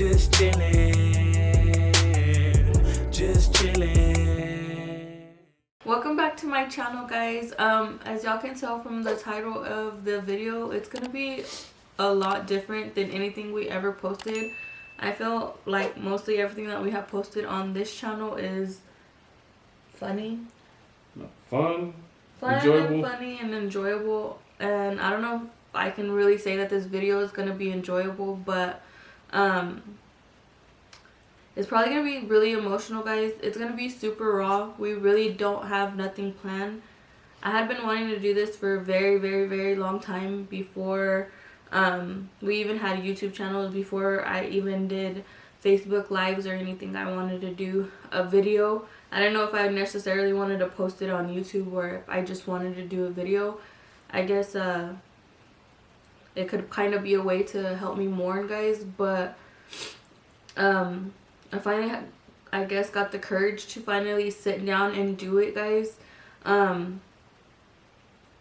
just chillin', just chillin'. Welcome back to my channel, guys. As y'all can tell from the title of the video, it's gonna be a lot different than anything we ever posted. I feel like mostly everything that we have posted on this channel is funny, enjoyable. and enjoyable. And I don't know if I can really say that this video is gonna be enjoyable, but it's probably gonna be really emotional, guys. It's gonna be super raw. We really don't have nothing planned. I had been wanting to do this for a very long time before we even had YouTube channels, before I even did Facebook lives or anything. I wanted to do a video. I didn't know if I necessarily wanted to post it on YouTube or if I just wanted to do a video. I guess it could kind of be a way to help me mourn, guys, but I finally I guess got the courage to finally sit down and do it, guys.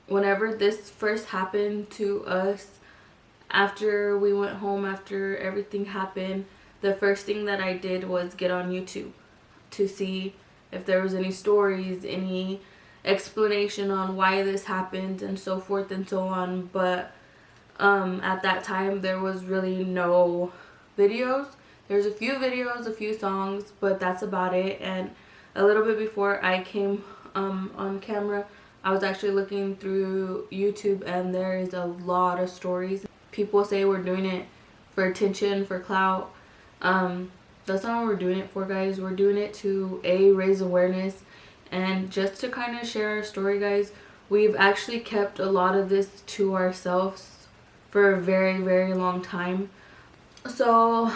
Whenever this first happened to us, after we went home, after everything happened, the first thing that I did was get on YouTube to see if there was any stories, any explanation on why this happened and so forth and so on. But at that time there was really no videos. There's a few videos, a few songs, but that's about it. And a little bit before I came on camera, I was actually looking through YouTube, and there is a lot of stories. People say we're doing it for attention, for clout. That's not what we're doing it for, guys. We're doing it to raise awareness and just to kind of share our story, guys. We've actually kept a lot of this to ourselves for a very long time. So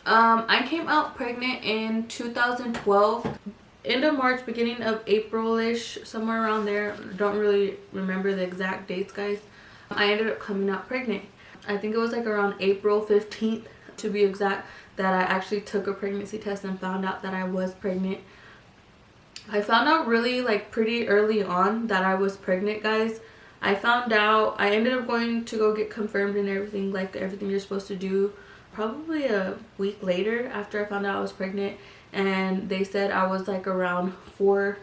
I came out pregnant in 2012, end of March, beginning of April-ish, somewhere around there. Don't really remember the exact dates, guys. I ended up coming out pregnant. I think it was like around April 15th to be exact, that I actually took a pregnancy test and found out that I was pregnant. I found out really like pretty early on that I was pregnant, guys. I found out, I ended up going to go get confirmed and everything, like everything you're supposed to do, probably a week later after I found out I was pregnant. And they said I was like around 3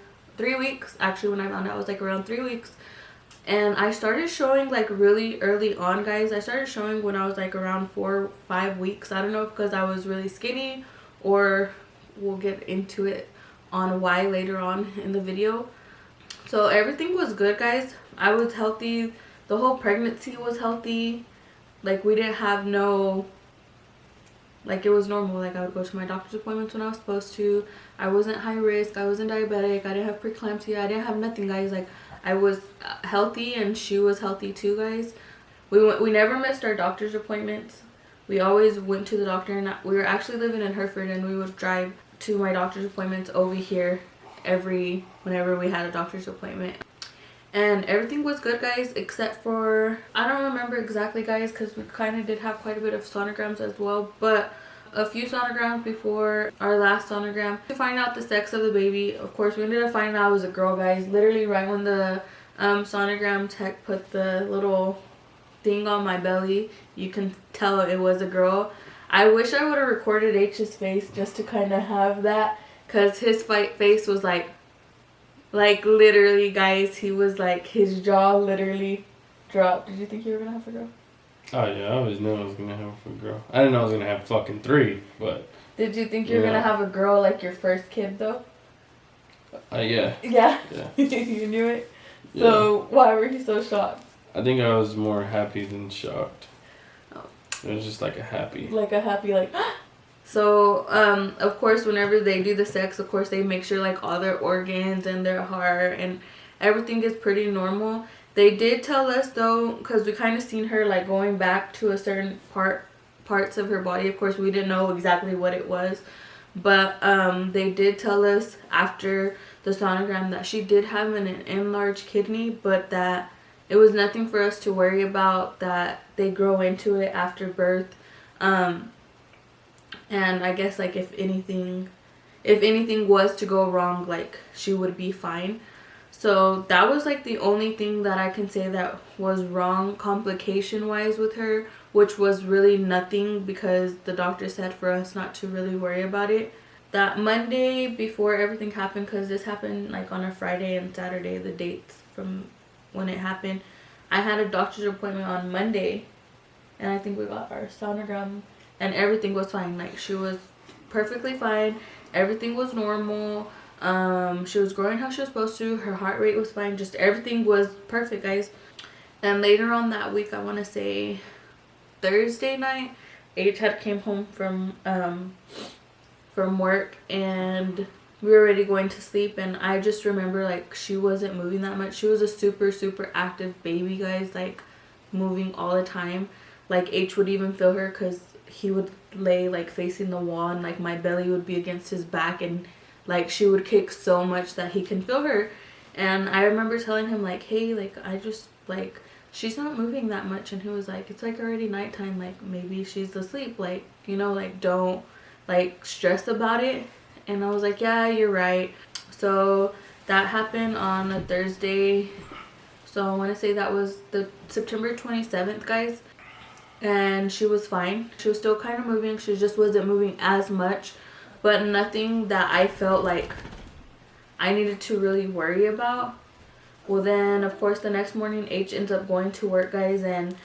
weeks. Actually, when I found out I was like around 3 weeks. And I started showing like really early on, guys. I started showing when I was like around 4 or 5 weeks. I don't know if because I was really skinny, or we'll get into it on why later on in the video. So everything was good, guys. I was healthy. The whole pregnancy was healthy. Like we didn't have no, like it was normal. Like I would go to my doctor's appointments when I was supposed to. I wasn't high risk. I wasn't diabetic. I didn't have preeclampsia. I didn't have nothing, guys. Like I was healthy and she was healthy too, guys. We never missed our doctor's appointments. We always went to the doctor, and we were actually living in Hereford, and we would drive to my doctor's appointments over here whenever we had a doctor's appointment. And everything was good, guys, except for, I don't remember exactly, guys, because we kind of did have quite a bit of sonograms as well, but a few sonograms before our last sonogram to find out the sex of the baby. Of course, we ended up finding out it was a girl, guys. Literally right when the sonogram tech put the little thing on my belly, you can tell it was a girl. I wish I would have recorded H's face just to kind of have that, because his face was like literally, guys, he was like, his jaw literally dropped. Did you think you were gonna have a girl? Oh yeah, I always knew I was gonna have a girl. I didn't know I was gonna have fucking 3, but. Did you think you were gonna have a girl like your first kid though? Yeah. Yeah? Yeah. You knew it? So why were you so shocked? I think I was more happy than shocked. Oh. It was just like a happy. Like a happy, like. So, of course, whenever they do the sex, of course, they make sure like all their organs and their heart and everything is pretty normal. They did tell us though, because we kind of seen her like going back to a certain parts of her body. Of course, we didn't know exactly what it was, but they did tell us after the sonogram that she did have an enlarged kidney, but that it was nothing for us to worry about, that they grow into it after birth. And I guess like if anything was to go wrong, like she would be fine. So that was like the only thing that I can say that was wrong complication wise with her, which was really nothing because the doctor said for us not to really worry about it. That Monday before everything happened, because this happened like on a Friday and Saturday, the dates from when it happened, I had a doctor's appointment on Monday, and I think we got our sonogram and everything was fine. Like, she was perfectly fine, everything was normal. She was growing how she was supposed to, her heart rate was fine, just everything was perfect, guys. And later on that week, I want to say Thursday night, H had came home from work, and we were already going to sleep, and I just remember like she wasn't moving that much. She was a super active baby, guys, like moving all the time. Like H would even feel her because he would lay like facing the wall, and like my belly would be against his back, and like she would kick so much that he can feel her. And I remember telling him like, hey, like I just like, she's not moving that much, and he was like, it's like already nighttime, like maybe she's asleep, like, you know, like don't like stress about it. And I was like, yeah, you're right. So that happened on a Thursday, so I want to say that was the September 27th, guys. And she was fine, she was still kind of moving, she just wasn't moving as much, but nothing that I felt like I needed to really worry about. Well, then of course the next morning H ends up going to work, guys, and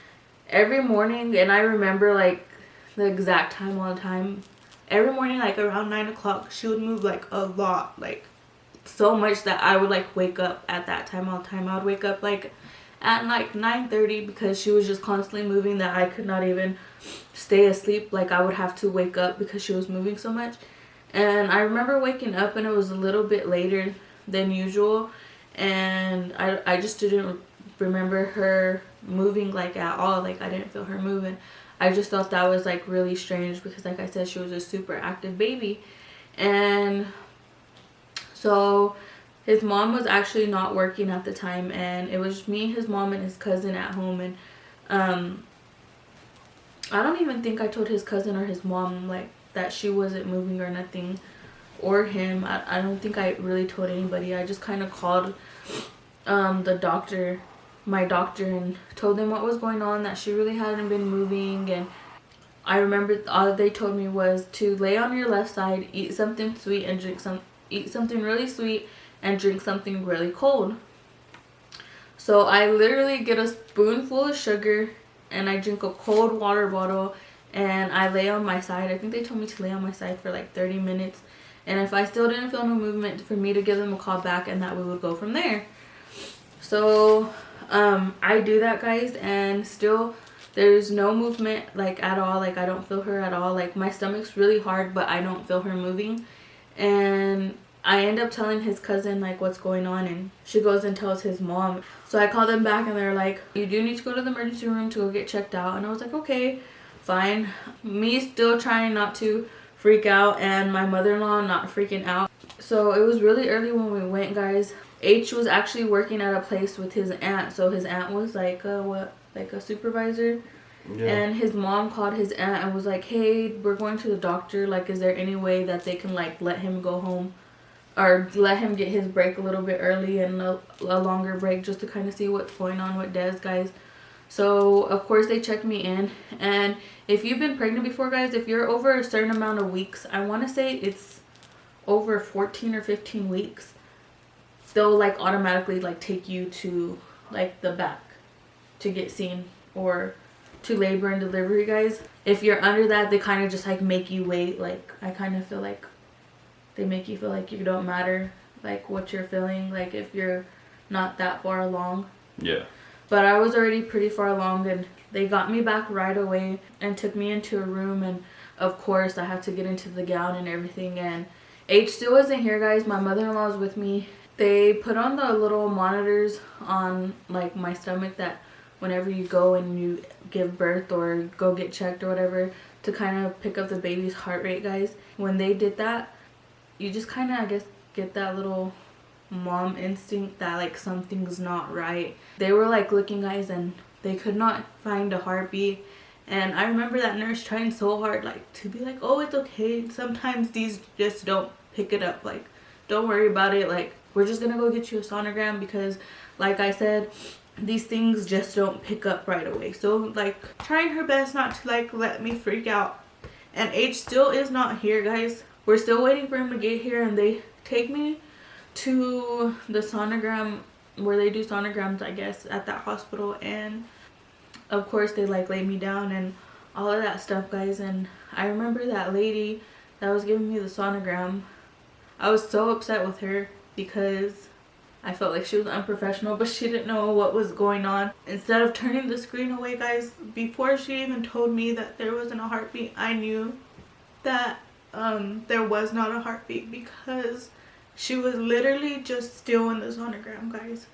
every morning, and I remember like the exact time all the time, every morning like around 9 o'clock she would move like a lot, like so much that I would like wake up at that time all the time. I would wake up like at like 9:30 because she was just constantly moving that I could not even stay asleep. Like I would have to wake up because she was moving so much. And I remember waking up and it was a little bit later than usual, and I just didn't remember her moving like at all. Like I didn't feel her moving. I just thought that was like really strange because like I said, she was a super active baby. And so his mom was actually not working at the time, and it was me, his mom, and his cousin at home. And I don't even think I told his cousin or his mom like that she wasn't moving or nothing, or him. I don't think I really told anybody. I just kind of called the doctor, my doctor, and told them what was going on, that she really hadn't been moving. And I remember all they told me was to lay on your left side, eat something sweet, and eat something really sweet and drink something really cold. So I literally get a spoonful of sugar and I drink a cold water bottle, and I lay on my side. I think they told me to lay on my side for like 30 minutes. And if I still didn't feel no movement, for me to give them a call back, and that we would go from there. So I do that, guys, and still there's no movement like at all. Like I don't feel her at all. Like my stomach's really hard, but I don't feel her moving. And I end up telling his cousin like what's going on, and she goes and tells his mom. So I call them back and they're like, you do need to go to the emergency room to go get checked out. And I was like, okay, fine. Me still trying not to freak out, and my mother-in-law not freaking out. So it was really early when we went, guys. H was actually working at a place with his aunt, so his aunt was like a supervisor. Yeah. And his mom called his aunt and was like, hey, we're going to the doctor, like is there any way that they can like let him go home, or let him get his break a little bit early and a longer break, just to kind of see what's going on with Des, guys. So of course they checked me in. And if you've been pregnant before, guys, if you're over a certain amount of weeks, I want to say it's over 14 or 15 weeks, they'll like automatically like take you to like the back to get seen, or to labor and delivery, guys. If you're under that, they kind of just like make you wait. Like I kind of feel like they make you feel like you don't matter, like what you're feeling, like if you're not that far along. Yeah. But I was already pretty far along, and they got me back right away and took me into a room. And of course I had to get into the gown and everything. And H still wasn't here, guys. My mother-in-law was with me. They put on the little monitors on like my stomach that whenever you go and you give birth or go get checked or whatever, to kind of pick up the baby's heart rate, guys. When they did that, you just kind of, I guess, get that little mom instinct that like something's not right. They were like looking, guys, and they could not find a heartbeat. And I remember that nurse trying so hard like to be like, oh, it's okay, sometimes these just don't pick it up, like don't worry about it, like we're just gonna go get you a sonogram, because like I said, these things just don't pick up right away. So like trying her best not to like let me freak out. And H still is not here, guys. We're still waiting for him to get here, and they take me to the sonogram where they do sonograms, I guess, at that hospital. And of course they like lay me down and all of that stuff, guys. And I remember that lady that was giving me the sonogram, I was so upset with her because I felt like she was unprofessional, but she didn't know what was going on. Instead of turning the screen away, guys, before she even told me that there wasn't a heartbeat, I knew that there was not a heartbeat, because she was literally just still in the sonogram, guys.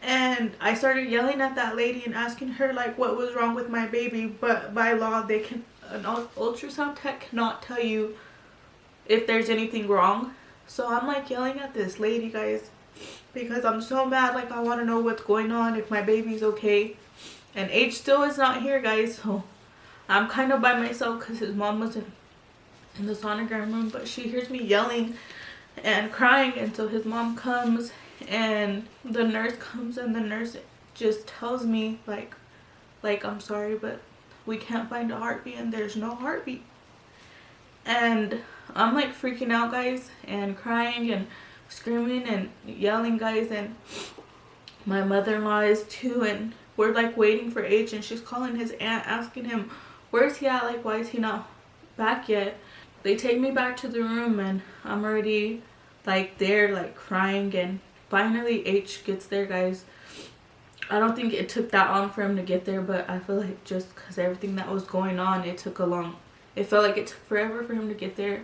And I started yelling at that lady and asking her like what was wrong with my baby, but by law an ultrasound tech cannot tell you if there's anything wrong. So I'm like yelling at this lady, guys, because I'm so mad. Like I want to know what's going on, if my baby's okay. And H still is not here, guys, so I'm kind of by myself because his mom was in the sonogram room. But she hears me yelling and crying, and so his mom comes and the nurse comes, and the nurse just tells me like I'm sorry, but we can't find a heartbeat, and there's no heartbeat. And I'm like freaking out, guys, and crying and screaming and yelling, guys. And my mother-in-law is too, and we're like waiting for H, and she's calling his aunt asking him where's he at, like why is he not back yet. They take me back to the room, and I'm already like there like crying. And finally H gets there, guys. I don't think it took that long for him to get there, but I feel like just because everything that was going on, it felt like it took forever for him to get there.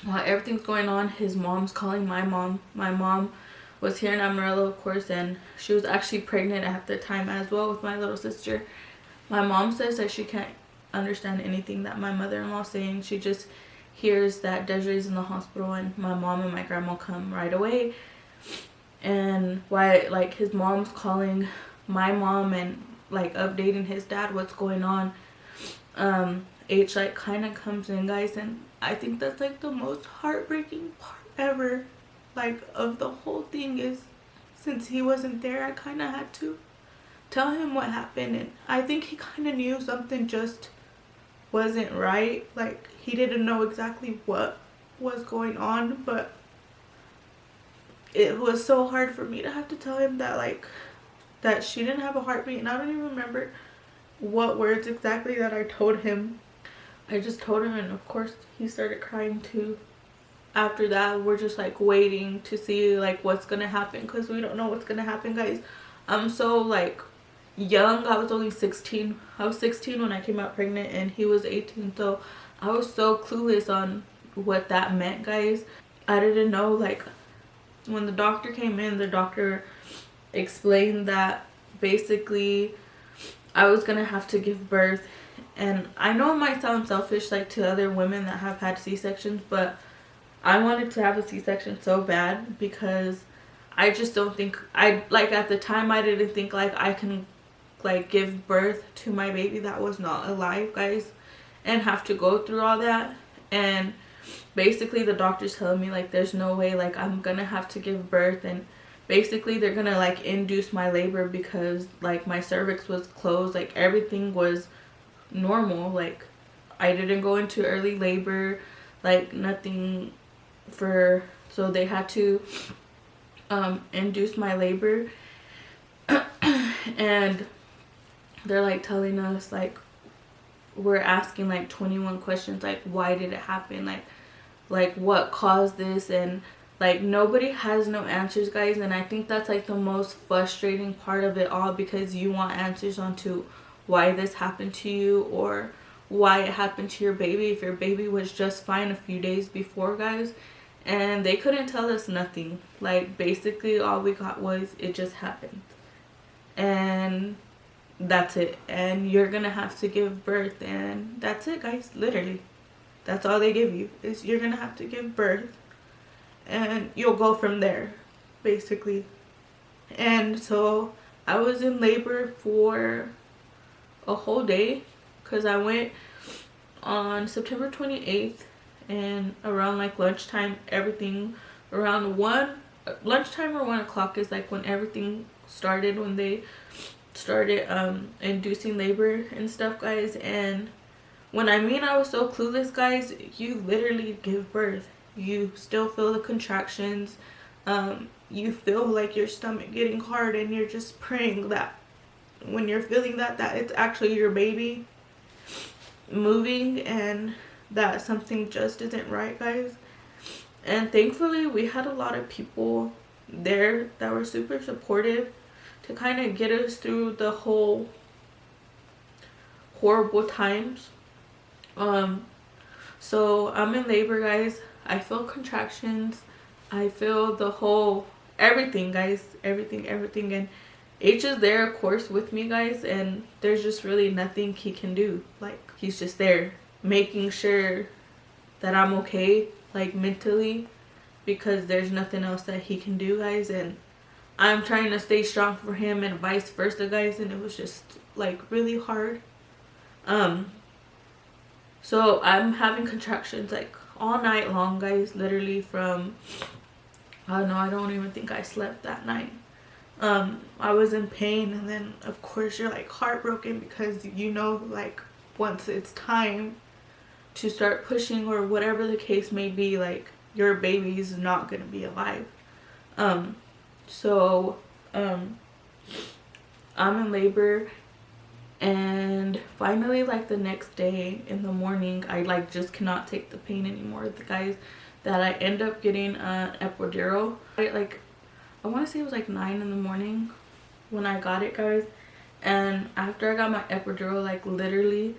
While everything's going on, his mom's calling my mom. My mom was here in Amarillo, of course, and she was actually pregnant at the time as well with my little sister. My mom says that she can't understand anything that my mother-in-law is saying. She just hears that Desiree's in the hospital, and my mom and my grandma come right away. And why like his mom's calling my mom and like updating his dad what's going on, H like kind of comes in, guys. And I think that's like the most heartbreaking part ever, like of the whole thing, is since he wasn't there, I kind of had to tell him what happened. And I think he kind of knew something just wasn't right. Like he didn't know exactly what was going on, but it was so hard for me to have to tell him that like that she didn't have a heartbeat. And I don't even remember what words exactly that I told him. I just told him, and of course he started crying too. After that, we're just like waiting to see like what's gonna happen, because we don't know what's gonna happen, guys. I'm so like young. I was only 16. I was 16 when I came out pregnant, and he was 18, so I was so clueless on what that meant, guys. I didn't know. Like when the doctor came in, the doctor explained that basically I was gonna have to give birth. And I know it might sound selfish like to other women that have had C-sections, but I wanted to have a C-section so bad because I just don't think at the time I didn't think like I can like give birth to my baby that was not alive, guys, and have to go through all that. And basically the doctor's telling me like there's no way, like I'm gonna have to give birth, and basically they're gonna like induce my labor because like my cervix was closed, like everything was normal, like I didn't go into early labor, like nothing. So they had to induce my labor. And they're like telling us, like we're asking like 21 questions, like why did it happen, like what caused this, and like nobody has no answers, guys. And I think that's like the most frustrating part of it all, because you want answers onto why this happened to you or why it happened to your baby if your baby was just fine a few days before, guys. And they couldn't tell us nothing. Like basically all we got was it just happened, and that's it, and you're gonna have to give birth, and that's it, guys. Literally that's all they give you, is you're gonna have to give birth and you'll go from there, basically. And so I was in labor for a whole day, because I went on September 28th, and around like lunchtime, everything around lunchtime or 1 o'clock is like when everything started, when they started inducing labor and stuff, guys. And when I mean I was so clueless, guys, you literally give birth. You still feel the contractions. You feel like your stomach getting hard, and you're just praying that when you're feeling that it's actually your baby moving, and that something just isn't right, guys. And thankfully we had a lot of people there that were super supportive to kind of get us through the whole horrible times. So I'm in labor, guys. I feel contractions. I feel the whole everything, guys. Everything. And H is there, of course, with me, guys, and there's just really nothing he can do. Like, he's just there making sure that I'm okay, like, mentally, because there's nothing else that he can do, guys. And I'm trying to stay strong for him and vice versa, guys, and it was just, like, really hard. So I'm having contractions, like, all night long, guys, literally from, I don't know, I don't even think I slept that night. I was in pain, and then of course you're like heartbroken because you know, like, once it's time to start pushing or whatever the case may be, like, your baby's not gonna be alive. So I'm in labor, and finally, like, the next day in the morning, I like just cannot take the pain anymore, guys, that I end up getting an epidural. I want to say it was like 9 in the morning when I got it, guys. And after I got my epidural, like, literally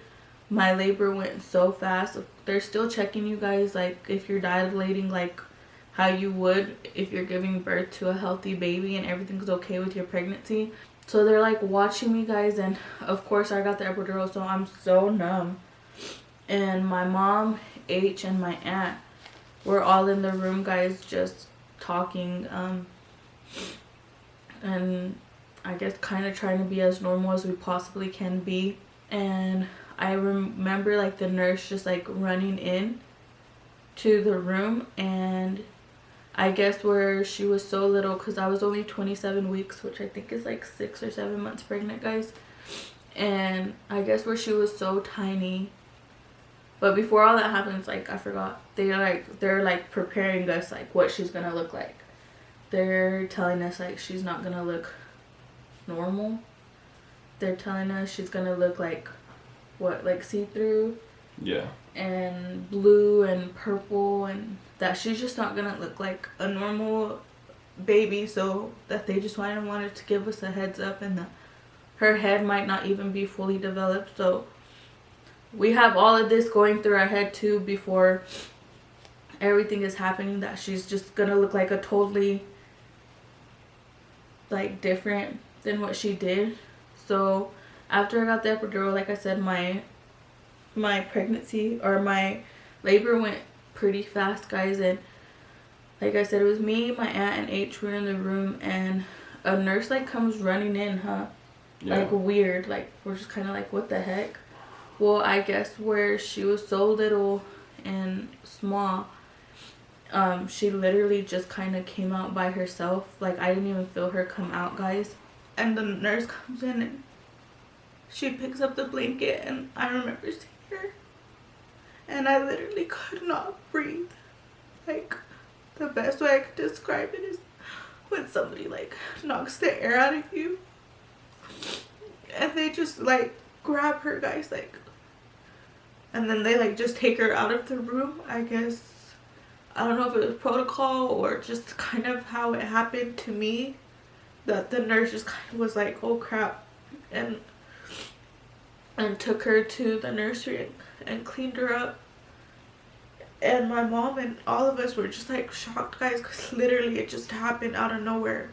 my labor went so fast. They're still checking you guys, like, if you're dilating, like how you would if you're giving birth to a healthy baby and everything's okay with your pregnancy. So they're like watching me, guys, and of course I got the epidural, so I'm so numb. And my mom, H, and my aunt were all in the room, guys, just talking, and I guess kind of trying to be as normal as we possibly can be. And I remember, like, the nurse just, like, running in to the room, and I guess where she was so little, because I was only 27 weeks, which I think is like 6 or 7 months pregnant, guys. And I guess where she was so tiny. But before all that happens, like, I forgot, they're like preparing us, like, what she's gonna look like. They're telling us, like, she's not gonna look normal. They're telling us she's gonna look like, what, like see-through? Yeah. And blue and purple, and that she's just not gonna look like a normal baby, so that they just wanted to give us a heads up, and that her head might not even be fully developed. So we have all of this going through our head too before everything is happening, that she's just gonna look like a totally, like, different than what she did. So after I got the epidural, like I said, my pregnancy, or my labor, went pretty fast, guys. And like I said, it was me, my aunt, and H were in the room, and a nurse, like, comes running in, Yeah. like, weird, like, we're just kind of like, what the heck? Well, I guess where she was so little and small, she literally just kind of came out by herself. Like, I didn't even feel her come out, guys. And the nurse comes in, and she picks up the blanket, and I remember seeing her, and I literally could not breathe. Like, the best way I could describe it is when somebody, like, knocks the air out of you, and they just, like, grab her, guys, like, and then they, like, just take her out of the room. I guess, I don't know if it was protocol or just kind of how it happened to me, that the nurse just kind of was like, oh crap, and took her to the nursery and cleaned her up. And my mom and all of us were just, like, shocked, guys, because literally it just happened out of nowhere.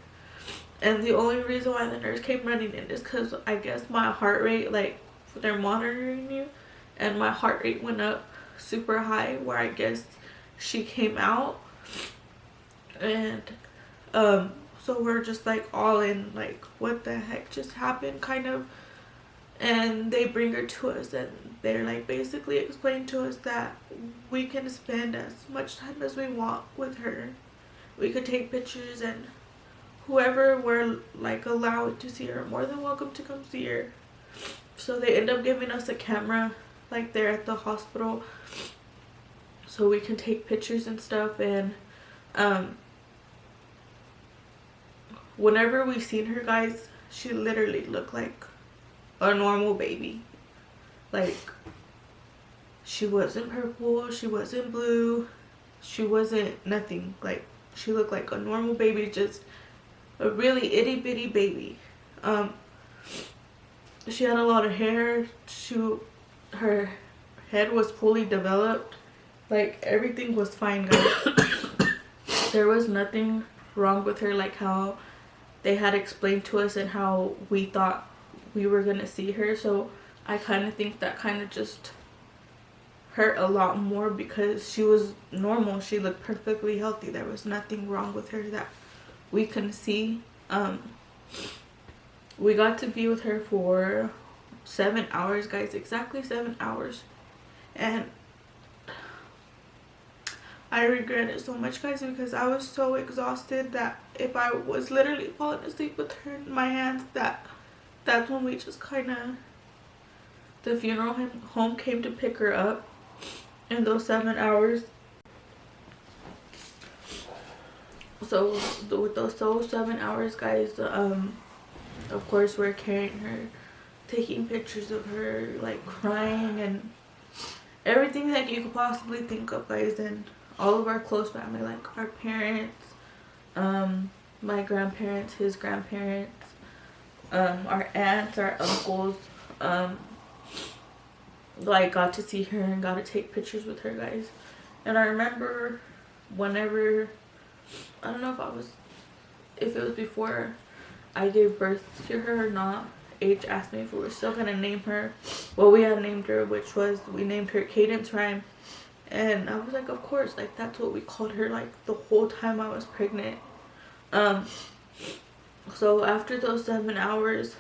And the only reason why the nurse came running in is because I guess my heart rate, like, they're monitoring you, and my heart rate went up super high, where I guess she came out. And so we're just, like, all in, like, what the heck just happened, kind of. And they bring her to us, and they're, like, basically explain to us that we can spend as much time as we want with her. We could take pictures and whoever were like allowed to see her, more than welcome to come see her. So they end up giving us a camera like there at the hospital so we can take pictures and stuff. And whenever we seen her, guys, she literally looked like a normal baby. Like, she wasn't purple, she wasn't blue, she wasn't nothing. Like, she looked like a normal baby, just a really itty bitty baby. She had a lot of hair. Her head was fully developed. Like, everything was fine, guys. There was nothing wrong with her, like how they had explained to us and how we thought we were gonna see her. So I kind of think that kind of just hurt a lot more, because she was normal. She looked perfectly healthy. There was nothing wrong with her that we couldn't see. We got to be with her for 7 hours, guys, exactly 7 hours. And I regret it so much, guys, because I was so exhausted that if I was literally falling asleep with her in my hands, that's when we just kind of, the funeral home came to pick her up in those 7 hours. So with those 7 hours, guys, of course we're carrying her, taking pictures of her, like crying and everything that you could possibly think of, guys. And all of our close family, like our parents, my grandparents, his grandparents, our aunts, our uncles, like got to see her and got to take pictures with her, guys. And I remember whenever, I don't know if it was before I gave birth to her or not, H asked me if we were still gonna name her what we had named her, which was, we named her Cadence Rhyme. And I was like, of course, like that's what we called her, like the whole time I was pregnant. So after those 7 hours,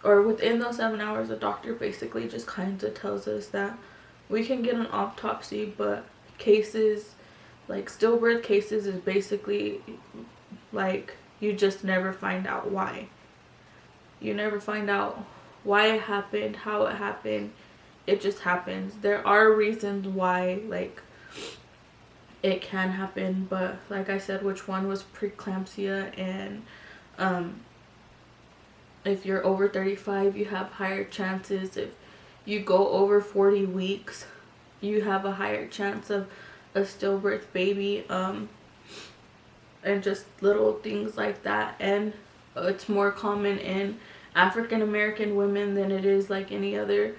or within those 7 hours, the doctor basically just kind of tells us that we can get an autopsy, but cases like stillbirth cases is basically like you just never find out why. You never find out why it happened, how it happened. It just happens. There are reasons why, like, it can happen, but like I said, which one was preeclampsia, and if you're over 35, you have higher chances. If you go over 40 weeks, you have a higher chance of a stillbirth baby, and just little things like that. And it's more common in African American women than it is like any other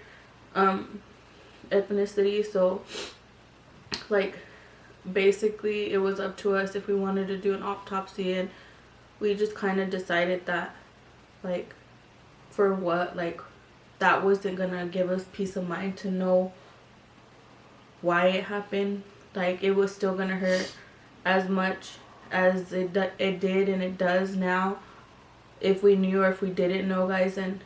ethnicity. So like basically it was up to us if we wanted to do an autopsy, and we just kind of decided that, like, for what, like, that wasn't gonna give us peace of mind to know why it happened. Like, it was still gonna hurt as much as it did and it does now, if we knew or if we didn't know, guys. And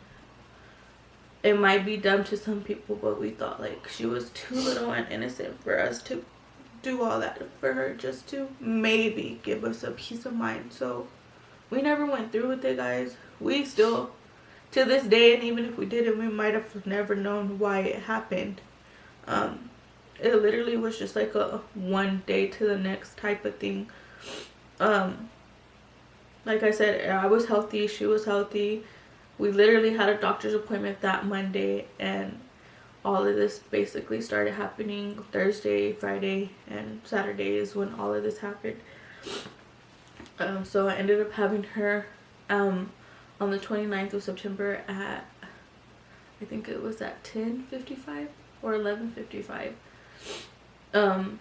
it might be dumb to some people, but we thought like she was too little and innocent for us to do all that for her, just to maybe give us a peace of mind. So we never went through with it, guys. We still, to this day, and even if we didn't, we might have never known why it happened. It literally was just like a one day to the next type of thing. Like I said, I was healthy, she was healthy. We literally had a doctor's appointment that Monday, and all of this basically started happening Thursday, Friday, and Saturday is when all of this happened. So I ended up having her on the 29th of September at, I think it was at 10:55 or 11:55. And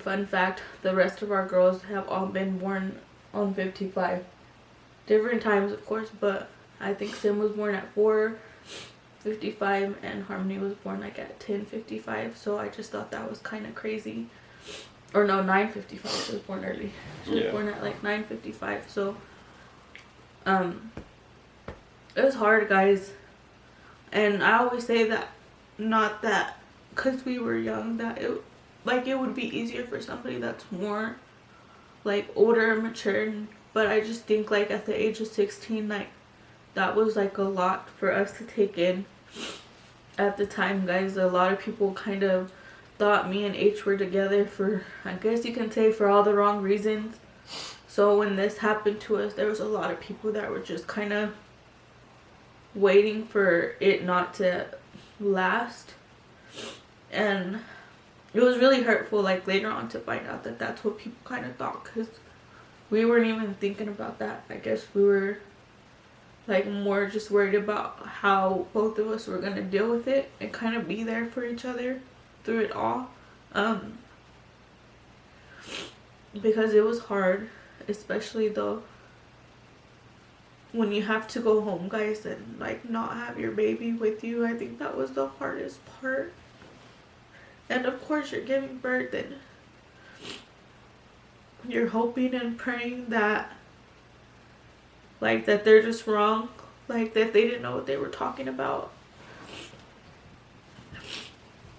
fun fact, the rest of our girls have all been born on 55. Different times, of course, but I think Sim was born at 4:55 and Harmony was born like at 10:55. So I just thought that was kind of crazy. Or no, 9:55. She was born early. She was born at like 9:55. So it was hard, guys. And I always say that, not that because we were young, that it would be easier for somebody that's more like older and mature, but I just think like at the age of 16, like that was like a lot for us to take in at the time, guys. A lot of people kind of thought me and H were together for, I guess you can say, for all the wrong reasons. So when this happened to us, there was a lot of people that were just kind of waiting for it not to last. And it was really hurtful, like, later on to find out that that's what people kind of thought, because we weren't even thinking about that. I guess we were, like, more just worried about how both of us were going to deal with it and kind of be there for each other through it all. Because it was hard, especially though when you have to go home, guys, and like not have your baby with you. I think that was the hardest part. And of course you're giving birth and you're hoping and praying that, like, that they're just wrong, like that they didn't know what they were talking about.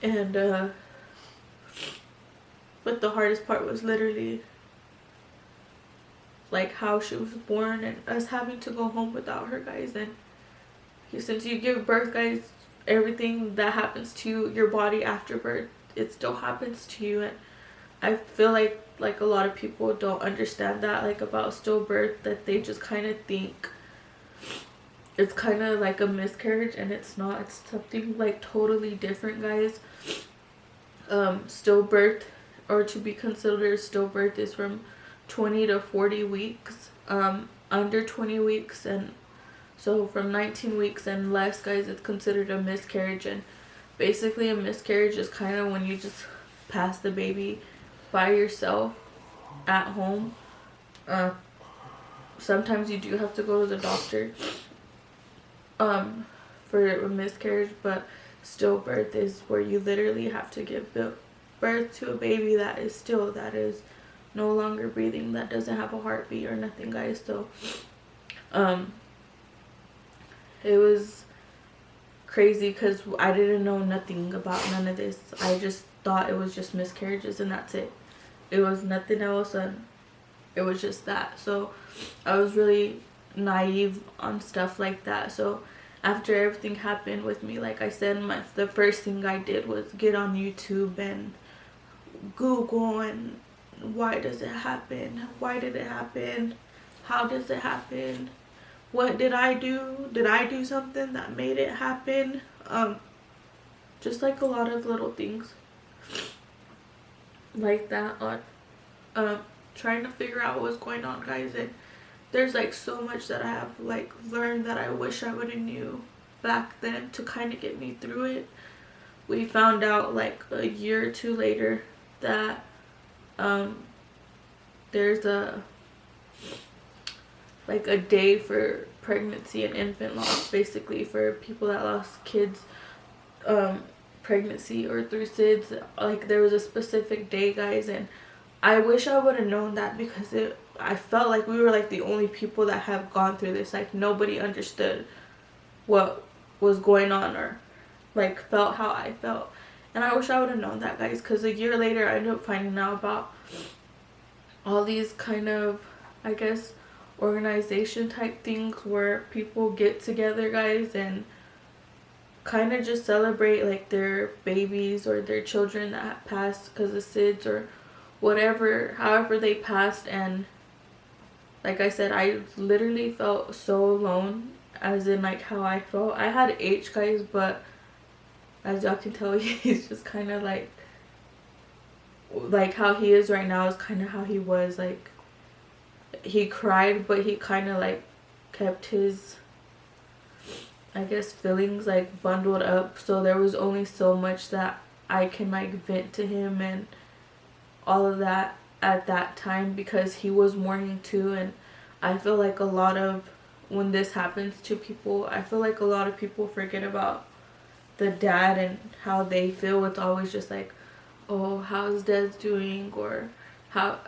And but the hardest part was literally like how she was born and us having to go home without her, guys. And since you give birth, guys, everything that happens to your body after birth, it still happens to you. And I feel like a lot of people don't understand that, like, about stillbirth, that they just kind of think it's kind of like a miscarriage, and it's not. It's something like totally different, guys. Stillbirth, or to be considered stillbirth, is from 20 to 40 weeks. Under 20 weeks, and so from 19 weeks and less, guys, it's considered a miscarriage. And basically a miscarriage is kind of when you just pass the baby by yourself at home. Sometimes you do have to go to the doctor for a miscarriage, but stillbirth is where you literally have to give birth to a baby that is no longer breathing, that doesn't have a heartbeat or nothing, guys. So it was crazy because I didn't know nothing about none of this. I just thought it was just miscarriages and that's it. It was nothing else, and it was just that. So I was really naive on stuff like that. So after everything happened with me, like I said, the first thing I did was get on YouTube and Google, and why does it happen? Why did it happen? How does it happen? What did I do? Did I do something that made it happen? Just like a lot of little things like that on trying to figure out what was going on, guys. And there's like so much that I have like learned that I wish I would have knew back then to kind of get me through it. We found out like a year or two later that there's a day for pregnancy and infant loss, basically for people that lost kids pregnancy or through SIDS. Like, there was a specific day, guys, and I wish I would have known that, because I felt like we were like the only people that have gone through this. Like, nobody understood what was going on or like felt how I felt. And I wish I would have known that, guys, because a year later I ended up finding out about all these kind of, I guess, organization type things where people get together, guys, and kind of just celebrate like their babies or their children that passed because of SIDS or whatever, however they passed. And like I said, I literally felt so alone, as in like how I felt. I had H, guys, but as y'all can tell, he's just kind of like how he is right now is kind of how he was. Like, he cried, but he kind of like kept his, I guess, feelings like bundled up. So there was only so much that I can like vent to him and all of that at that time, because he was mourning too. And I feel like a lot of, when this happens to people, I feel like a lot of people forget about the dad and how they feel. It's always just like, oh, how's Dad's doing, or how,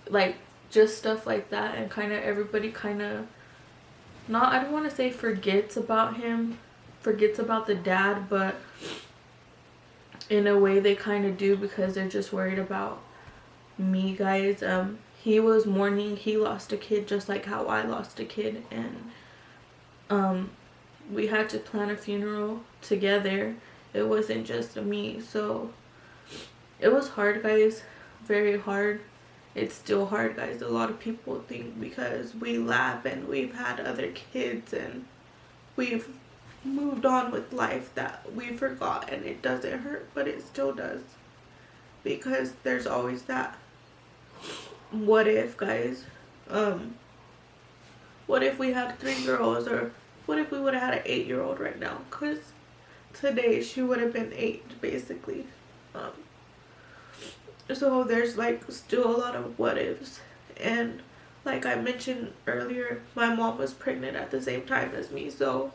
like, just stuff like that. And kind of everybody kind of, not, I don't want to say forgets about him, forgets about the dad, but in a way they kind of do, because they're just worried about me, guys. he was mourning. He lost a kid just like how I lost a kid, and we had to plan a funeral together. It wasn't just me, so it was hard, guys. Very hard. It's still hard, guys. A lot of people think because we laugh and we've had other kids and we've moved on with life that we forgot, and it doesn't hurt, but it still does, because there's always that what if, guys. What if we had 3 girls, or what if we would have had an 8-year-old right now? Because today she would have been 8, basically. So there's like still a lot of what ifs. And like I mentioned earlier, my mom was pregnant at the same time as me, so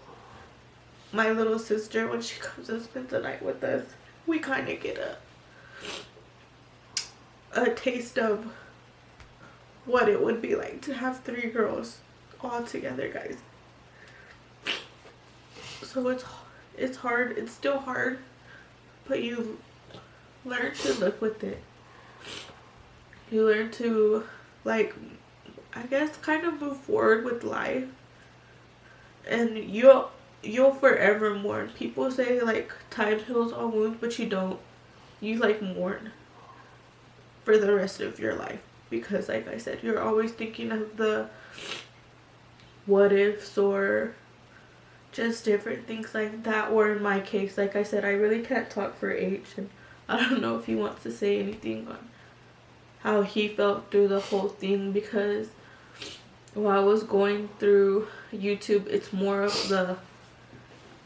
my little sister, when she comes and spends the night with us, we kind of get a taste of what it would be like to have 3 girls all together, guys. So it's hard. It's still hard, but you learn to live with it. You learn to, like, I guess, kind of move forward with life, and you'll forever mourn. People say like time heals all wounds, but you don't. You like mourn for the rest of your life, because like I said, you're always thinking of the what ifs or just different things like that. Or in my case, like I said, I really can't talk for H, and I don't know if he wants to say anything on how he felt through the whole thing, because while I was going through YouTube, it's more of the,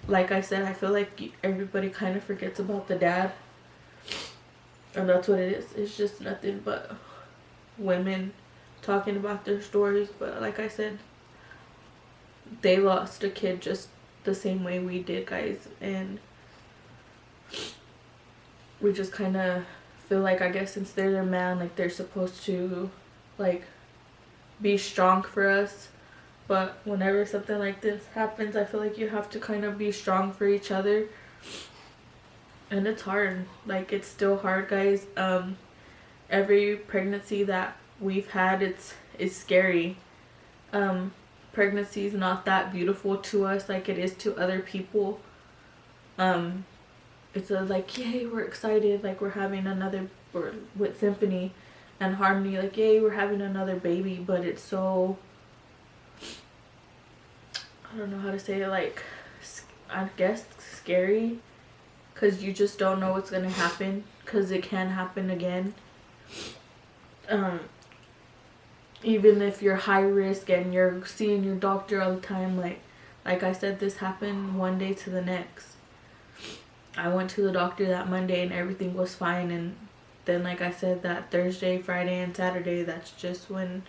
like I said, I feel like everybody kind of forgets about the dad, and that's what it is. It's just nothing but women talking about their stories. But like I said, they lost a kid just the same way we did, guys, and we just kind of feel like, I guess, since they're their man, like they're supposed to like be strong for us. But whenever something like this happens, I feel like you have to kind of be strong for each other, and it's hard. Like, it's still hard, guys. Every pregnancy that we've had, it's scary. Pregnancy is not that beautiful to us like it is to other people. It's like, yay, we're excited, like we're having another, or with Symphony and Harmony, like, yay, we're having another baby. But it's so, I don't know how to say it, like, I guess scary, because you just don't know what's gonna happen, because it can happen again. Even if you're high risk and you're seeing your doctor all the time, like I said, this happened one day to the next. I went to the doctor that Monday and everything was fine, and then, like I said, that Thursday, Friday, and Saturday, that's just when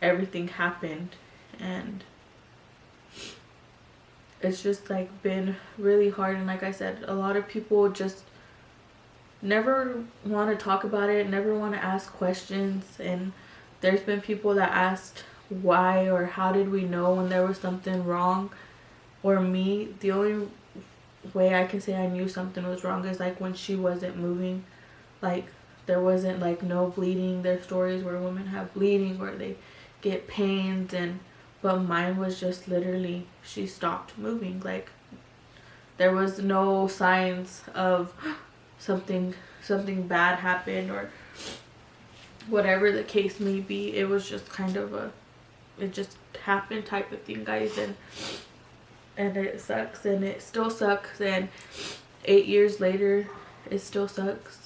everything happened. And it's just like been really hard. And like I said, a lot of people just never want to talk about it, never want to ask questions. And there's been people that asked why or how did we know when there was something wrong. Or me, the only way I can say I knew something was wrong is like when she wasn't moving. Like, there wasn't like no bleeding. There's stories where women have bleeding, where they get pains, but mine was just literally, she stopped moving. Like, there was no signs of something bad happened or whatever the case may be. It was just kind of it just happened type of thing, guys. And it sucks, and it still sucks, and 8 years later it still sucks.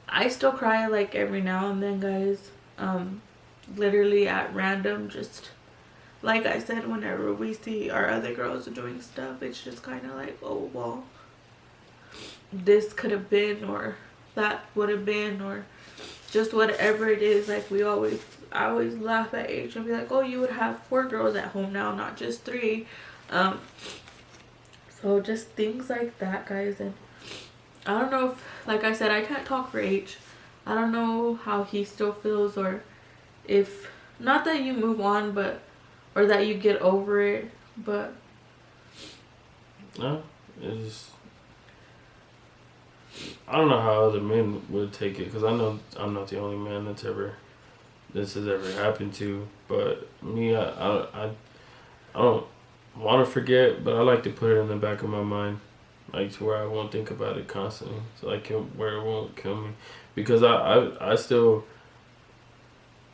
I still cry like every now and then, guys. Literally at random, just like I said, whenever we see our other girls doing stuff, it's just kind of like, oh well, this could have been, or that would have been, or just whatever it is. Like, I always laugh at H and be like, oh, you would have 4 girls at home now, not just 3. So just things like that, guys. And I don't know if, like I said, I can't talk for H. I don't know how he still feels, or if, not that you move on, but, or that you get over it, but no, it's, I don't know how other men would take it, because I know I'm not the only man that's ever this has ever happened to. But me, I don't want to forget, but I like to put it in the back of my mind, like to where I won't think about it constantly, so like where it won't kill me, because I still,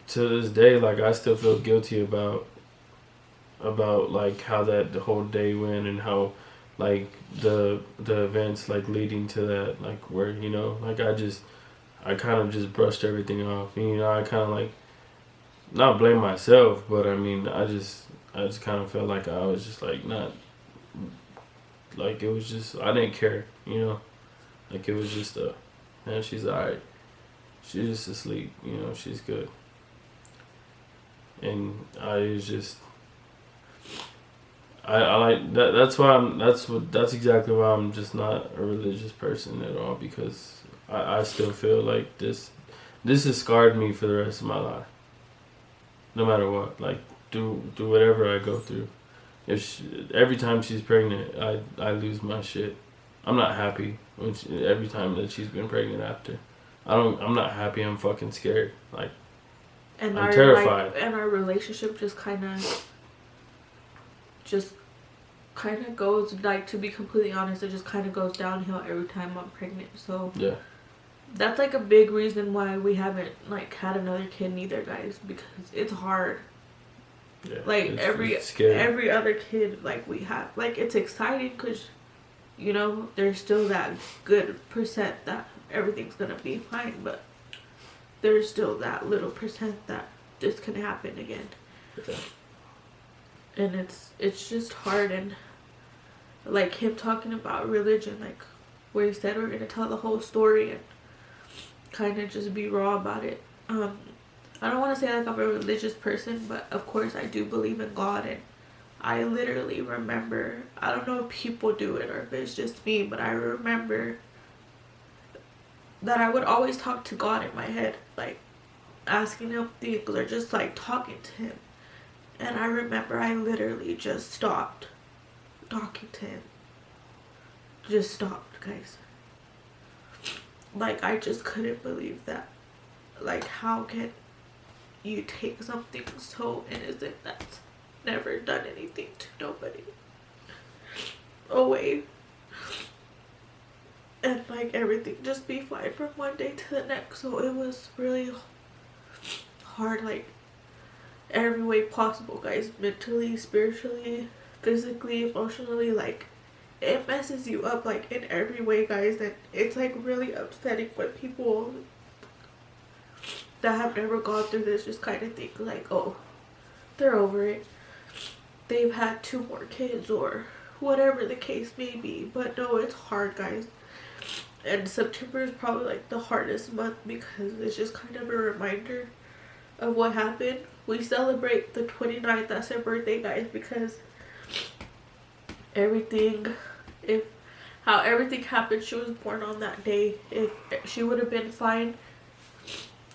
to this day, like I still feel guilty about like how that the whole day went, and how like the events like leading to that, like where, you know, like I kind of just brushed everything off, you know. I kind of like not blame myself, but I mean I just kind of felt like I was just like not, like it was just, I didn't care, you know, like it was just man, she's alright, she's just asleep, you know, she's good. And I was just, I like that. That's exactly why I'm just not a religious person at all, because I still feel like this has scarred me for the rest of my life. No matter what, like do whatever I go through. Every time she's pregnant, I lose my shit. I'm not happy every time that she's been pregnant after. I'm not happy. I'm fucking scared. Like, and I'm terrified. And our relationship just kind of goes, like, to be completely honest, it just kind of goes downhill every time I'm pregnant. So yeah, that's like a big reason why we haven't like had another kid neither, guys, because it's hard. Yeah, like it's every other kid like we have, like, it's exciting because, you know, there's still that good percent that everything's gonna be fine, but there's still that little percent that this can happen again. Yeah. And it's just hard. And like him talking about religion, like where he said we're gonna tell the whole story and kind of just be raw about it. I don't want to say like I'm a religious person, but of course I do believe in God. And I literally remember, I don't know if people do it or if it's just me, but I remember that I would always talk to God in my head, like asking him things or just like talking to him. And I remember I literally just stopped talking to him. Just stopped, guys. Like, I just couldn't believe that. Like, how can you take something so innocent that's never done anything to nobody away, and like everything just be fine from one day to the next? So it was really hard, like every way possible, guys. Mentally, spiritually, physically, emotionally, like it messes you up like in every way, guys. And it's like really upsetting when people that have never gone through this just kind of think like, oh, they're over it, they've had 2 more kids or whatever the case may be. But no, it's hard, guys. And September is probably like the hardest month because it's just kind of a reminder of what happened. We celebrate the 29th, that's her birthday, guys, because how everything happened, she was born on that day. If she would have been fine,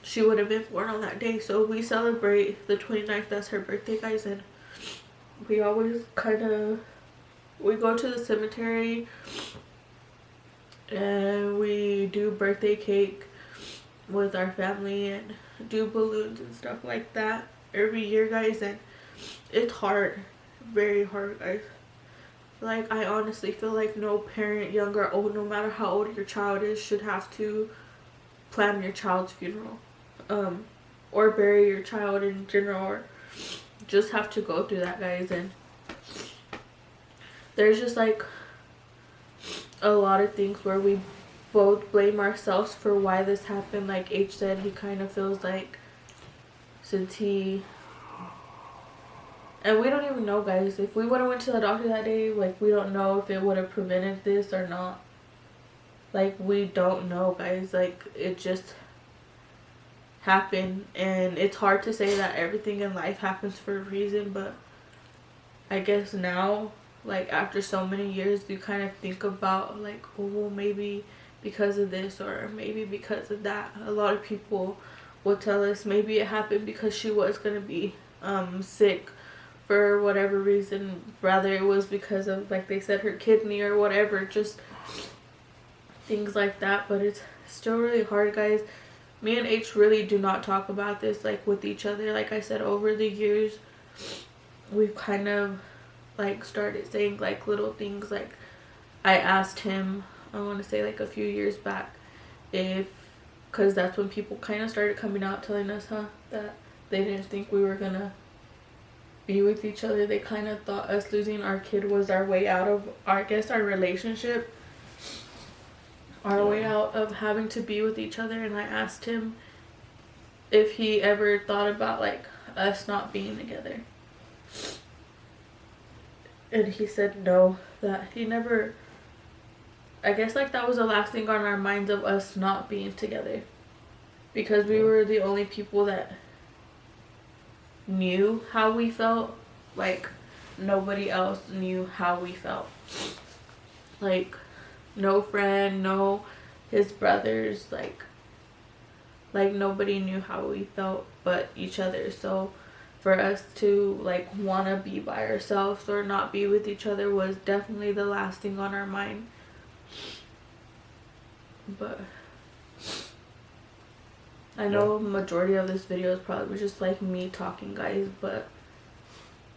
she would have been born on that day. So we celebrate the 29th, that's her birthday, guys. And we always we go to the cemetery and we do birthday cake with our family and do balloons and stuff like that every year, guys. And it's hard, very hard, guys. Like, I honestly feel like no parent, young or old, no matter how old your child is, should have to plan your child's funeral, or bury your child in general, or just have to go through that, guys. And there's just like a lot of things where we both blame ourselves for why this happened. Like H said, he kind of feels like since and we don't even know, guys, if we would have went to the doctor that day, like, we don't know if it would have prevented this or not. Like, we don't know, guys. Like, it just happened. And it's hard to say that everything in life happens for a reason, but I guess now, like, after so many years, you kind of think about, like, oh, well, maybe because of this or maybe because of that. A lot of people will tell us maybe it happened because she was going to be sick for whatever reason, rather it was because of, like they said, her kidney or whatever, just things like that. But it's still really hard, guys. me and H really do not talk about this like with each other. Like I said, over the years we've kind of like started saying like little things. Like I asked him, I want to say like a few years back, if, because that's when people kind of started coming out telling us that they didn't think we were gonna be with each other. They kind of thought us losing our kid was our way out of, I guess, our relationship, our way out of having to be with each other. And I asked him if he ever thought about like us not being together, and he said no, that he never, I guess like that was the last thing on our minds of us not being together, because we were the only people that knew how we felt. Like nobody else knew how we felt. Like no friend, no his brothers, like nobody knew how we felt but each other. So for us to like want to be by ourselves or not be with each other was definitely the last thing on our mind. But I know majority of this video is probably just like me talking, guys, but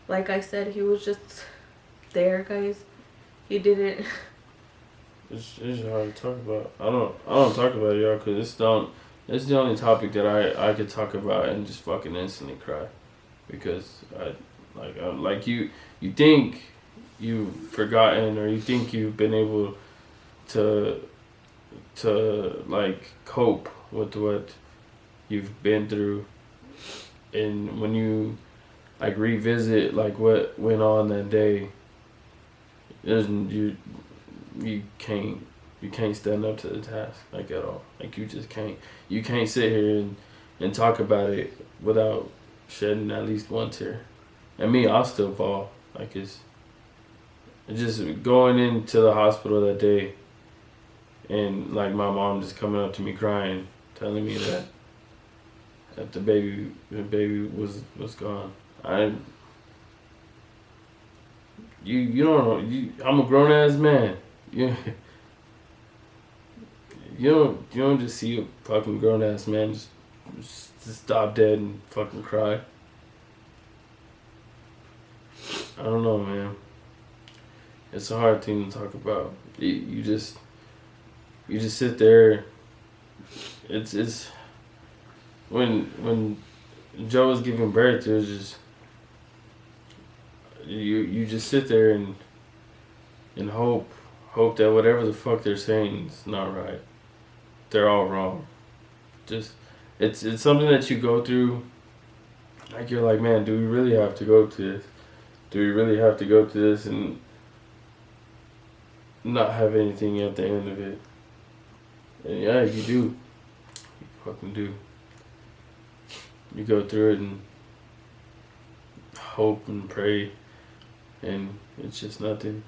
like I said, he was just there, guys. He didn't. It's hard to talk about. I don't talk about it, y'all, because it's the only topic that I could talk about and just fucking instantly cry, because you think you've forgotten, or you think you've been able to like cope with what you've been through, and when you like revisit like what went on that day, you can't stand up to the task like at all. Like you can't sit here and talk about it without shedding at least one tear. And me, I'll still fall. Like it's just going into the hospital that day, and like my mom just coming up to me crying, telling me that the baby was gone. You don't know. I'm a grown ass man. You don't just see a fucking grown ass man just stop dead and fucking cry. I don't know, man. It's a hard thing to talk about. You just sit there. It's when Joe was giving birth, it was just you just sit there and hope that whatever the fuck they're saying is not right. They're all wrong. Just it's something that you go through. Like you're like, man, do we really have to go to this? Do we really have to go to this and not have anything at the end of it? And yeah, you do. You fucking do. You go through it and hope and pray, and it's just nothing.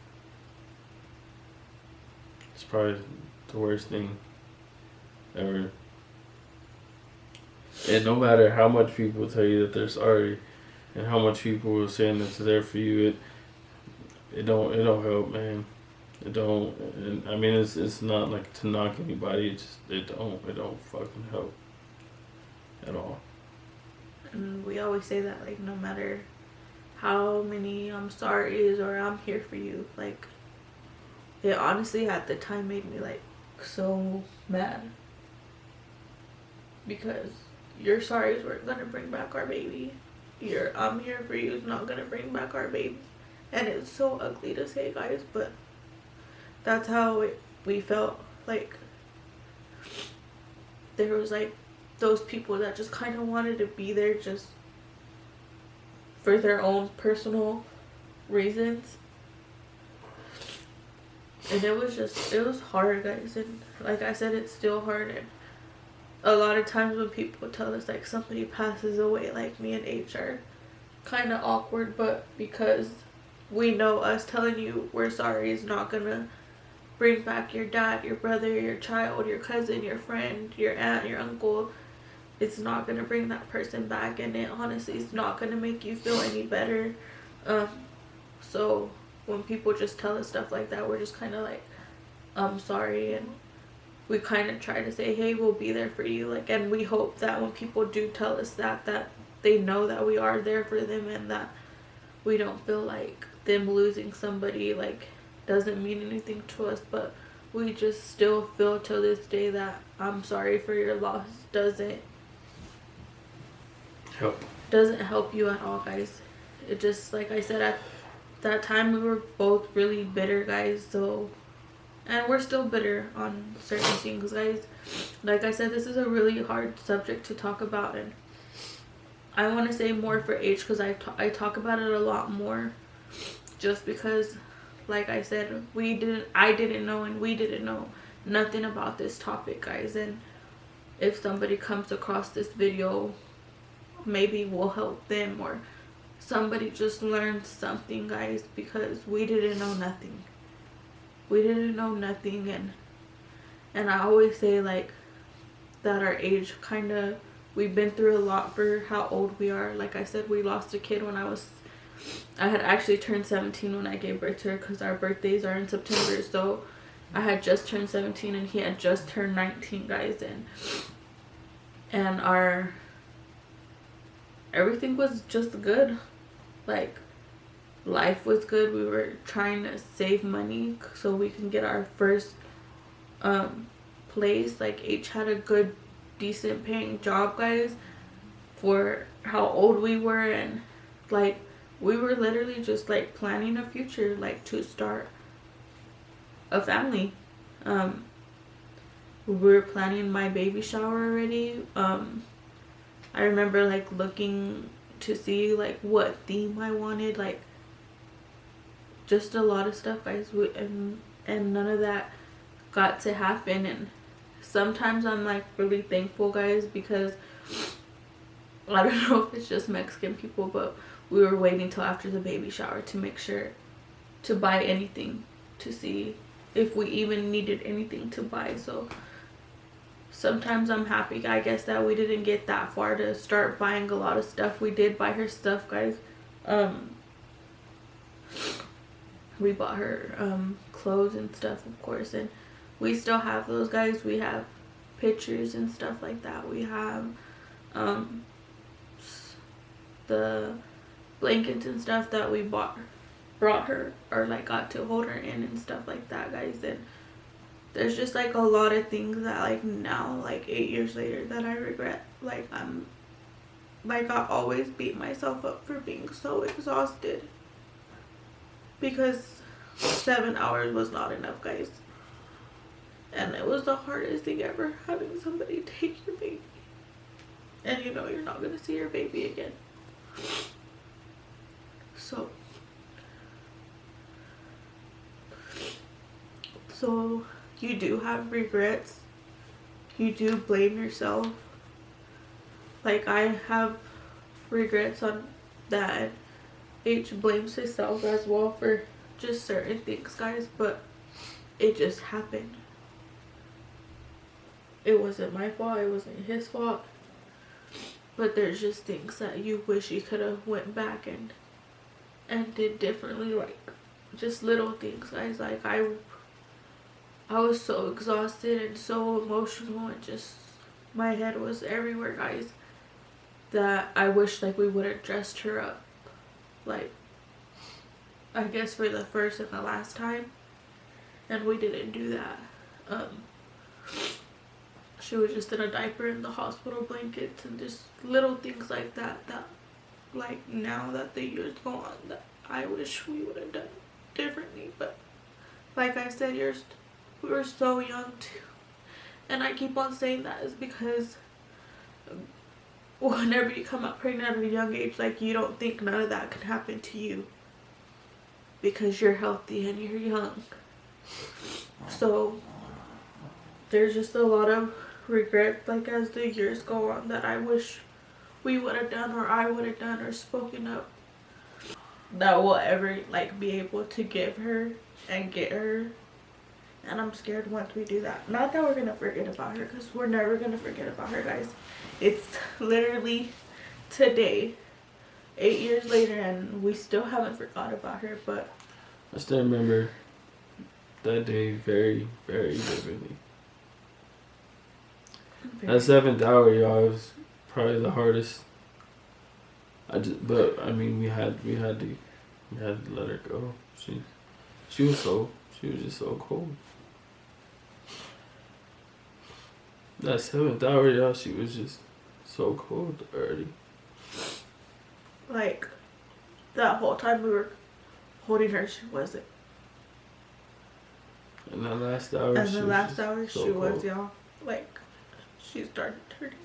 It's probably the worst thing ever. And no matter how much people tell you that they're sorry, and how much people are saying that they're there for you, it don't help, man. It don't. And I mean, it's not like to knock anybody. It don't fucking help at all. And we always say that, like, no matter how many I'm sorry's or I'm here for you, like, it honestly at the time made me like so mad, because your sorry's weren't gonna bring back our baby. Your I'm here for you is not gonna bring back our baby. And it's so ugly to say, guys, but that's how we felt. Like there was like those people that just kind of wanted to be there just for their own personal reasons. And it was hard, guys. And like I said, it's still hard. And a lot of times when people tell us like somebody passes away, like me and H are kind of awkward, but because we know us telling you we're sorry is not gonna bring back your dad, your brother, your child, your cousin, your friend, your aunt, your uncle. It's not gonna bring that person back, and it honestly is not gonna make you feel any better. So when people just tell us stuff like that, we're just kind of like, I'm sorry, and we kind of try to say, hey, we'll be there for you. Like, and we hope that when people do tell us that they know that we are there for them, and that we don't feel like them losing somebody like doesn't mean anything to us. But we just still feel till this day that I'm sorry for your loss doesn't help you at all, guys. It just, like I said, at that time we were both really bitter, guys. So, and we're still bitter on certain things, guys. Like I said, this is a really hard subject to talk about, and I want to say more for H, because I talk about it a lot more, just because, like I said, I didn't know, and we didn't know nothing about this topic, guys. And if somebody comes across this video, maybe we'll help them, or somebody just learned something, guys, because we didn't know nothing. We didn't know nothing. And I always say, like, that our age kind of, we've been through a lot for how old we are. Like I said, we lost a kid when I had actually turned 17 when I gave birth to her, because our birthdays are in September. So I had just turned 17 and he had just turned 19, guys. And our everything was just good. Like, life was good. We were trying to save money so we can get our first place. Like, H had a good, decent paying job, guys, for how old we were. And like, we were literally just like planning a future, like to start a family. We were planning my baby shower already. I remember like looking to see like what theme I wanted, like just a lot of stuff, guys. And none of that got to happen. And sometimes I'm like really thankful, guys, because I don't know if it's just Mexican people, but we were waiting till after the baby shower to make sure to buy anything, to see if we even needed anything to buy. So sometimes I'm happy, I guess, that we didn't get that far to start buying a lot of stuff. We did buy her stuff, guys. We bought her clothes and stuff, of course, and we still have those, guys. We have pictures and stuff like that. We have the blankets and stuff that we brought her, or like got to hold her in and stuff like that, guys. And there's just like a lot of things that like now, like 8 years later, that I regret. Like, I'm like, I always beat myself up for being so exhausted, because 7 hours was not enough, guys. And it was the hardest thing ever, having somebody take your baby, and you know you're not gonna see your baby again. So you do have regrets. You do blame yourself. Like, I have regrets on that. H blames himself as well for just certain things, guys, but it just happened. It wasn't my fault, it wasn't his fault. But there's just things that you wish you could have went back and did differently, like just little things, guys. Like, I was so exhausted and so emotional, and just my head was everywhere, guys, that I wish like we would have dressed her up, like, I guess for the first and the last time, and we didn't do that. She was just in a diaper in the hospital blankets, and just little things like that, that like now that the years go on, that I wish we would have done differently. But like I said, we were so young too, and I keep on saying that is because whenever you come out pregnant at a young age, like, you don't think none of that can happen to you because you're healthy and you're young. So there's just a lot of regret, like, as the years go on, that I wish we would have done, or I would have done, or spoken up, that we'll ever like be able to give her and get her. And I'm scared once we do that, not that we're gonna forget about her, because we're never gonna forget about her, guys. It's literally today, 8 years later, and we still haven't forgot about her. But I still remember that day very, very vividly. That 7th hour, y'all, was probably the hardest. But I mean, we had to let her go. She was just so cold. That 7th hour, y'all, she was just so cold already. Like, that whole time we were holding her, she wasn't. And that last hour, and the last hour, so she cold. was, y'all. Like, she started turning.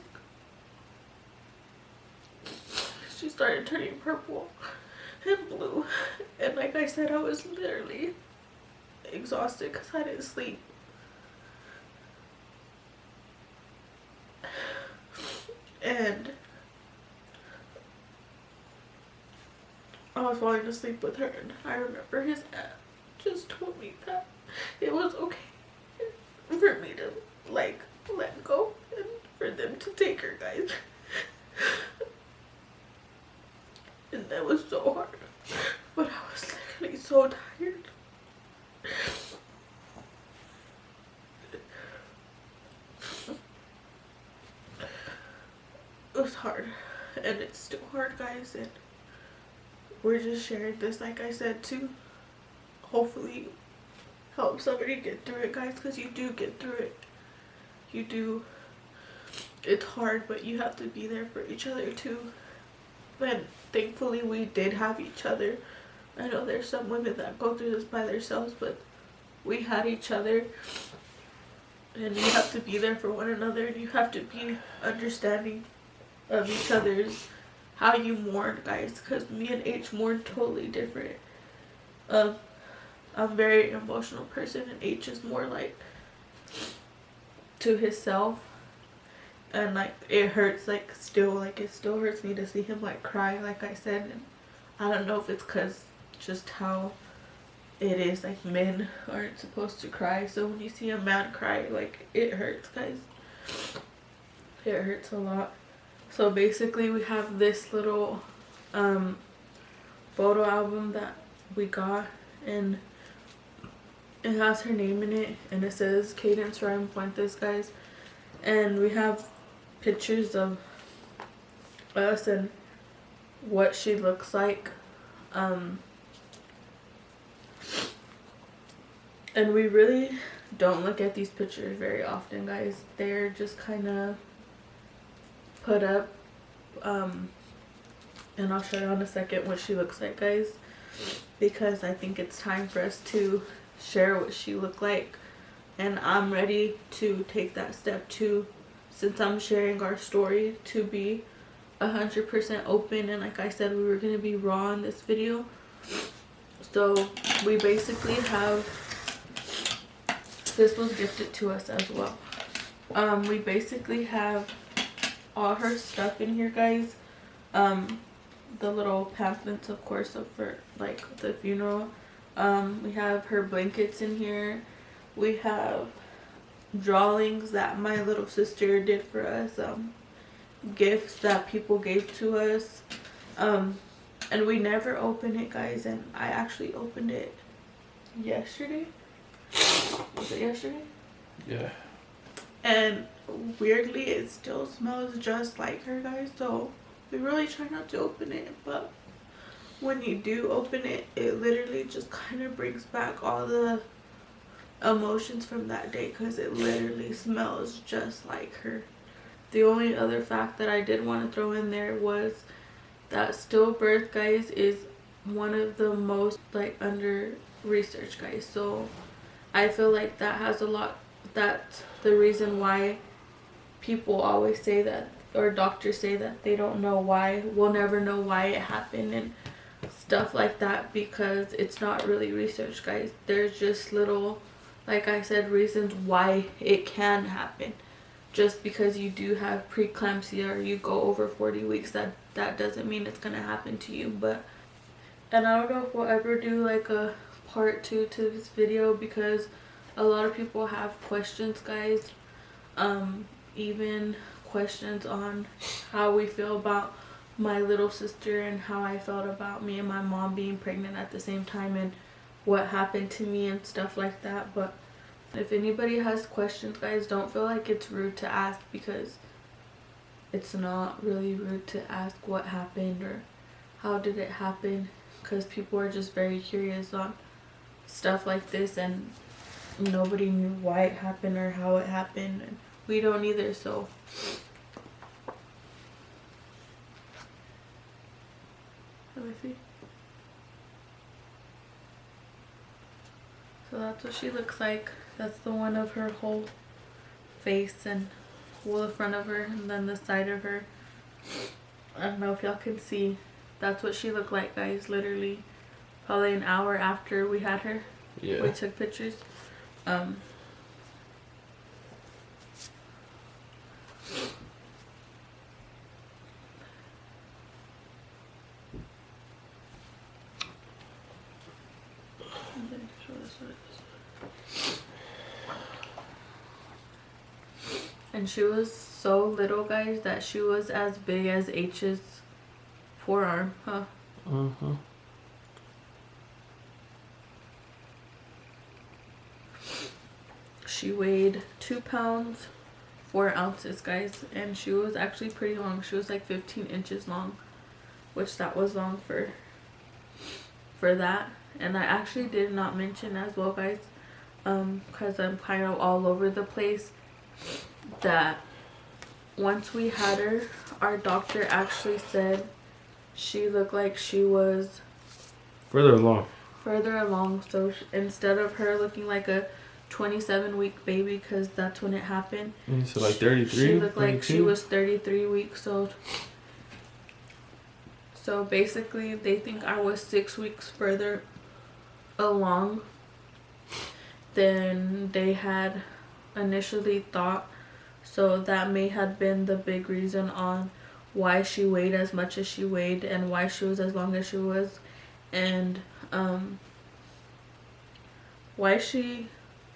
She started turning purple and blue. And like I said, I was literally exhausted because I didn't sleep. And I was falling asleep with her, and I remember his aunt just told me that it was okay for me to like let go and for them to take her, guys. And that was so hard, but I was literally so tired. It was hard, and it's still hard, guys, and we're just sharing this, like I said, to hopefully help somebody get through it, guys, because you do get through it. You do. It's hard, but you have to be there for each other too. And thankfully we did have each other. I know there's some women that go through this by themselves, but we had each other. And you have to be there for one another, and you have to be understanding of each other's how you mourn, guys, because me and H mourn totally different. I'm a very emotional person, and H is more like to himself, and like it hurts, like it still hurts me to see him like cry, like I said. And I don't know if it's because just how it is, like men aren't supposed to cry, so when you see a man cry, like it hurts, guys. It hurts a lot. So basically we have this little photo album that we got, and it has her name in it, and it says Cadence Rhyme Fuentes, guys. And we have pictures of us and what she looks like. And we really don't look at these pictures very often, guys. They're just kind of put up, and I'll show you in a second what she looks like, guys, because I think it's time for us to share what she looked like, and I'm ready to take that step too, since I'm sharing our story, to be 100% open. And like I said, we were going to be raw in this video. So we basically have, this was gifted to us as well. We basically have all her stuff in here, guys. The little pamphlets, of course, of her, like the funeral. We have her blankets in here. We have drawings that my little sister did for us. Gifts that people gave to us. And we never opened it, guys. And I actually opened it yesterday. Was it yesterday? Yeah. And weirdly, it still smells just like her, guys. So we really try not to open it, but when you do open it, it literally just kind of brings back all the emotions from that day, because it literally smells just like her. The only other fact that I did want to throw in there was that stillbirth, guys, is one of the most like under research, guys. So I feel like that has a lot, that's the reason why people always say that, or doctors say that they don't know why, we'll never know why it happened and stuff like that, because it's not really research, guys. There's just little, like I said, reasons why it can happen. Just because you do have preeclampsia or you go over 40 weeks, that doesn't mean it's gonna happen to you. But, and I don't know if we'll ever do like a part 2 to this video, because a lot of people have questions, guys. Even questions on how we feel about my little sister and how I felt about me and my mom being pregnant at the same time and what happened to me and stuff like that. But If anybody has questions, guys, don't feel like it's rude to ask, because it's not really rude to ask what happened or how did it happen, because people are just very curious on stuff like this, and nobody knew why it happened or how it happened, and we don't either. So let me see. So that's what she looks like. That's the one of her whole face, and well, the front of her and then the side of her. I don't know if y'all can see. That's what she looked like, guys. Literally probably an hour after we had her. Yeah. We took pictures. And she was so little, guys, that she was as big as H's forearm, huh? Uh-huh. She weighed 2 pounds 4 ounces, guys, and she was actually pretty long. She was like 15 inches long, which that was long for that. And I actually did not mention as well, guys, because I'm kind of all over the place, that once we had her, our doctor actually said she looked like she was Further along. So instead of her looking like a 27-week baby, because that's when it happened, So like 33? she looked 32? like she was 33 weeks old. So basically they think I was 6 weeks further along than they had initially thought. So that may have been the big reason on why she weighed as much as she weighed, and why she was as long as she was, and why she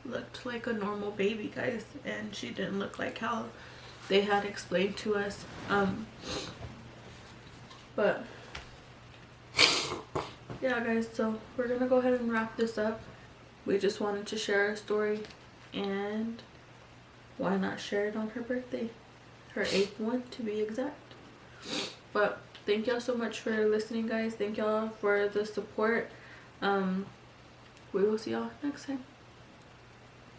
looked like a normal baby, guys, and she didn't look like how they had explained to us. But yeah, guys, so we're gonna go ahead and wrap this up. We just wanted to share our story, and why not share it on her birthday, her 8th one to be exact. But thank y'all so much for listening, guys. Thank y'all for the support. We will see y'all next time.